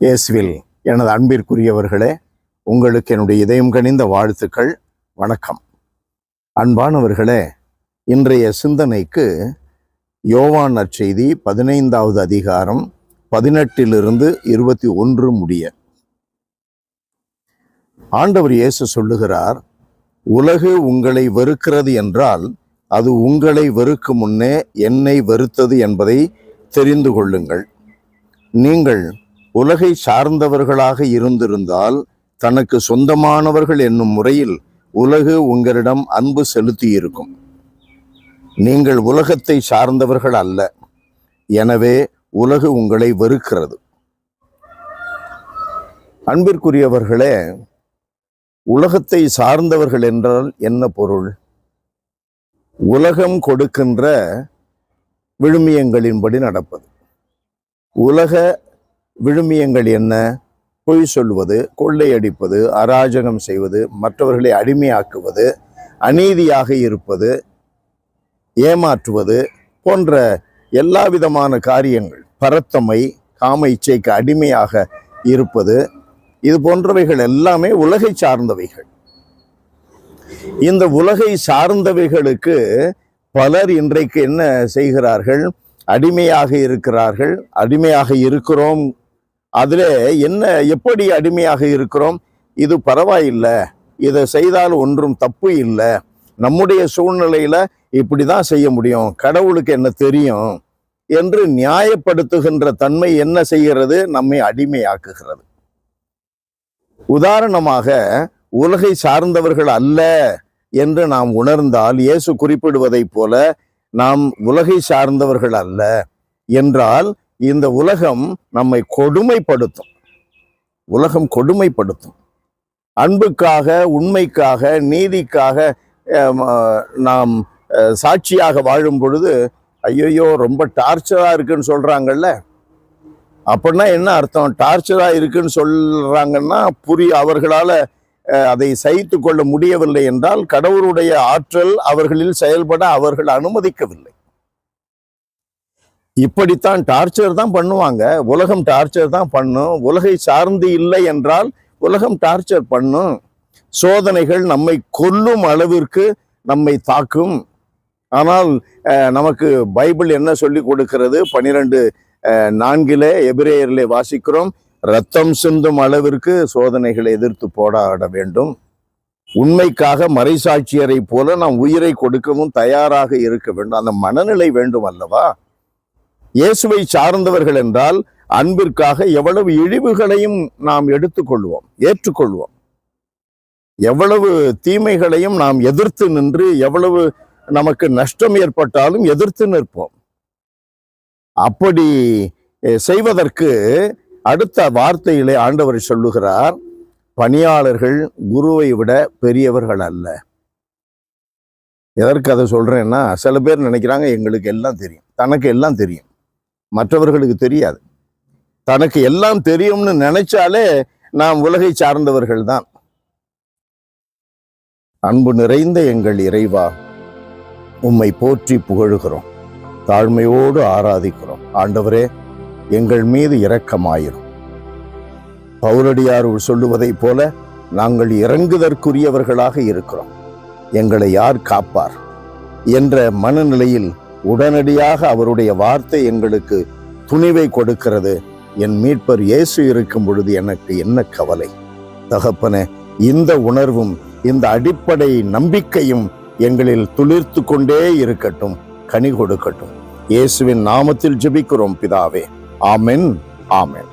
இயேசுவில் எனது அன்பிற்குரியவர்களே, உங்களுக்கு என்னுடைய இதயம் கனிந்த வாழ்த்துக்கள். வணக்கம். அன்பானவர்களே, இன்றைய சிந்தனைக்கு யோவான் நற்செய்தி 15வது அதிகாரம் 18 - 21 முடிய. ஆண்டவர் இயேசு சொல்லுகிறார், உலகு உங்களை வெறுக்கிறது என்றால் அது உங்களை வெறுக்கும் முன்னே என்னை வெறுத்தது என்பதை தெரிந்து கொள்ளுங்கள். நீங்கள் உலகை சார்ந்தவர்களாக இருந்திருந்தால் தனக்கு சொந்தமானவர்கள் என்னும் முறையில் உலகு உங்களிடம் அன்பு செலுத்தி இருக்கும். நீங்கள் உலகத்தை சார்ந்தவர்கள் அல்ல, எனவே உலகு உங்களை வெறுக்கிறது. அன்பிற்குரியவர்களே, உலகத்தை சார்ந்தவர்கள் என்றால் என்ன பொருள்? உலகம் கொடுக்கின்ற விழுமியங்களின்படி நடப்பது. உலக விழுமியங்கள் என்ன? பொய் சொல்வது, கொள்ளையடிப்பது, அராஜகம் செய்வது, மற்றவர்களை அடிமையாக்குவது, அநீதியாக இருப்பது, ஏமாற்றுவது போன்ற எல்லா விதமான காரியங்கள், பரத்தமை, காம இச்சைக்கு அடிமையாக இருப்பது, இது போன்றவைகள் எல்லாமே உலகை சார்ந்தவைகள். இந்த உலகை சார்ந்தவைகளுக்கு பலர் இன்றைக்கு என்ன செய்கிறார்கள்? அடிமையாக இருக்கிறார்கள். அடிமையாக இருக்கிறோம். அதில் என்ன, எப்படி அடிமையாக இருக்கிறோம்? இது பரவாயில்லை, இதை செய்தால் ஒன்றும் தப்பு இல்லை, நம்முடைய சூழ்நிலையில இப்படி தான் செய்ய முடியும், கடவுளுக்கு என்ன தெரியும் என்று நியாயப்படுத்துகின்ற தன்மை என்ன செய்கிறது? நம்மை அடிமையாக்குகிறது. உதாரணமாக, உலகை சார்ந்தவர்கள் அல்ல என்று நாம் உணர்ந்தால், இயேசு குறிப்பிடுவதைப் போல நாம் உலகை சார்ந்தவர்கள் அல்ல என்றால் இந்த உலகம் நம்மை கொடுமைப்படுத்தும். உலகம் கொடுமைப்படுத்தும். அன்புக்காக, உண்மைக்காக, நீதிக்காக நாம் சாட்சியாக வாழும் பொழுது, ஐயோ ரொம்ப டார்ச்சரா இருக்குன்னு சொல்றாங்கல்ல, அப்படின்னா என்ன அர்த்தம்? டார்ச்சரா இருக்குன்னு சொல்றாங்கன்னா அவர்களால அதை சகித்து கொள்ள முடியவில்லை என்றால் கடவுளுடைய ஆற்றல் அவர்களில் செயல்பட அவர்கள் அனுமதிக்கவில்லை. இப்படித்தான் டார்ச்சர் தான் பண்ணுவாங்க. உலகம் டார்ச்சர் தான் பண்ணும். உலகை சார்ந்து இல்லை என்றால் உலகம் டார்ச்சர் பண்ணும். சோதனைகள் நம்மை கொல்லும் அளவிற்கு நம்மை தாக்கும். ஆனால் நமக்கு பைபிள் என்ன சொல்லி கொடுக்கிறது? 12:4 எபிரேயரிலே வாசிக்கிறோம், ரத்தம் சிந்தும் அளவிற்கு சோதனைகளை எதிர்த்து போராட வேண்டும். உண்மைக்காக மறைசாட்சியரை போல நாம் உயிரை கொடுக்கவும் தயாராக இருக்க வேண்டும். அந்த மனநிலை வேண்டும் அல்லவா? இயேசுவை சார்ந்தவர்கள் என்றால் அன்பிற்காக எவ்வளவு இழிவுகளையும் நாம் எடுத்துக்கொள்வோம், ஏற்றுக்கொள்வோம். எவ்வளவு தீமைகளையும் நாம் எதிர்த்து நின்று, எவ்வளவு நமக்கு நஷ்டம் ஏற்பட்டாலும் எதிர்த்து நிற்போம். அப்படி செய்வதற்கு அடுத்த வார்த்தையிலே ஆண்டவர் சொல்லுகிறார், பணியாளர்கள் குருவை விட பெரியவர்கள் அல்ல. எதற்கு அதை சொல்றேன்னா, சில பேர் நினைக்கிறாங்க எங்களுக்கு எல்லாம் தெரியும், தனக்கு எல்லாம் தெரியும், மற்றவர்களுக்கு தெரியாது. தனக்கு எல்லாம் தெரியும்னு நினைச்சாலே நாம் உலகை சார்ந்தவர்கள் தான். அன்பு நிறைந்த எங்கள் இறைவா, உம்மை போற்றி புகழுகிறோம், தாழ்மையோடு ஆராதிக்கிறோம். ஆண்டவரே, எங்கள் மீது இரக்கமாயிரும். பவுலடியார் சொல்லுவதைப் போல நாங்கள் இறங்குதற்குரியவர்களாக இருக்கிறோம், எங்களை யார் காப்பார் என்ற மனநிலையில் உடனடியாக அவருடைய வார்த்தை எங்களுக்கு துணிவை கொடுக்கிறது. என் மீட்பர் இயேசு இருக்கும் பொழுது எனக்கு என்ன கவலை? தகப்பனே, இந்த உணர்வும் இந்த அடிப்படை நம்பிக்கையும் எங்களில் துளிர்த்து கொண்டே இருக்கட்டும், கனி கொடுக்கட்டும். இயேசுவின் நாமத்தில் ஜெபிக்கிறோம் பிதாவே. ஆமென், ஆமென்.